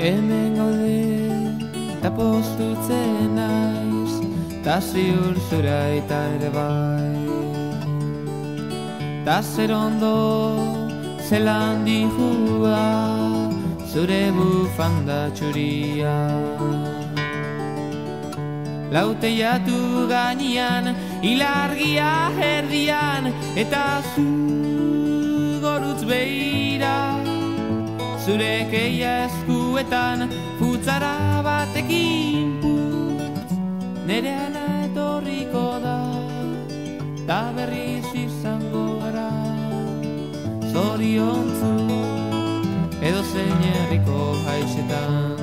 Hemen gaude, ta postutzen naiz, ta ziur zura eta ere bai. Ta zer ondo, zelan dihua, zure bufanda txuria. Lauteiatu gainean, ilargia erdian, eta zu gorutz behira. Zure keia eskuetan, futzara batekin putz, nere ana etorriko da, ta berriz izango gara. Zoriontzu, edo zein herriko haixetan.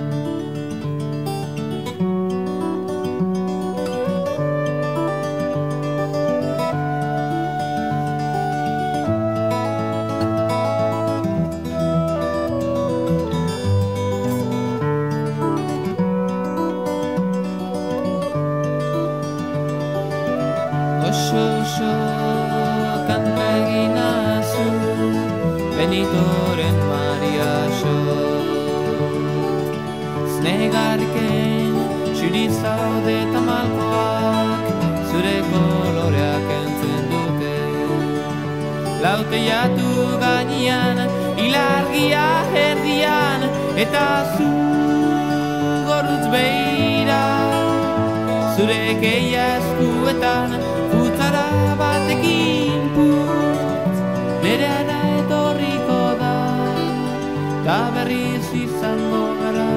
Oso kanta eginazu, Benitoren Mariaxo. Znegarriken txurizaude eta malkoak, zure koloreak entzun dute. Lauteiatu gainean, ilargia erdian, eta zu gorutz behira. Zure keia eskuetan, futzara batekin putz, nere ana etorriko da, ta berriz izango gara.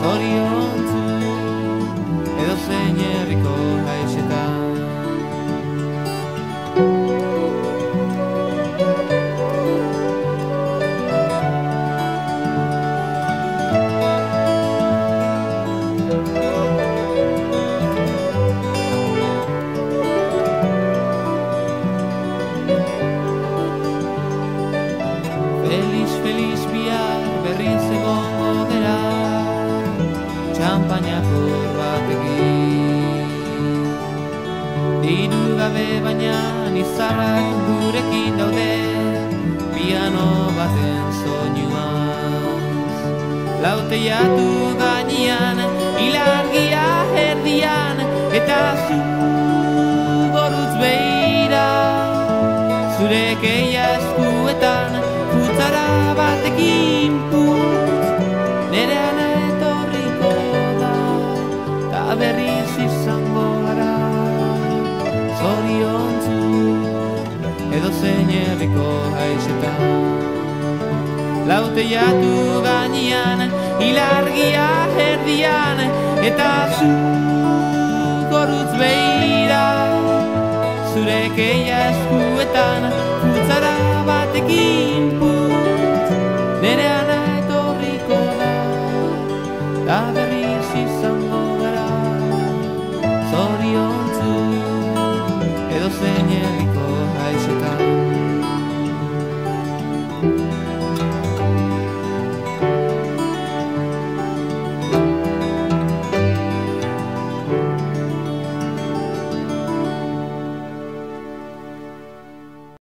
Zoriontzu, edo zein herriko haixetan. Feliz bihar berriz egongo dira, txampainapur batekin. Diru gabe baina izarrak gurekin daude, piano baten soinuaz. Lauteiatu gainean, ilargia erdian, eta zu gorutz behira. Zure keia eskuetan, futzara batekin putz, nere ana etorriko da, ta berriz izango gara. Zoriontzu, edo zein herriko haixetan. Lauteiatu gainean, ilargia erdian, eta zu gorutz behira. Zure keia eskuetan, futzara batekin putz, nere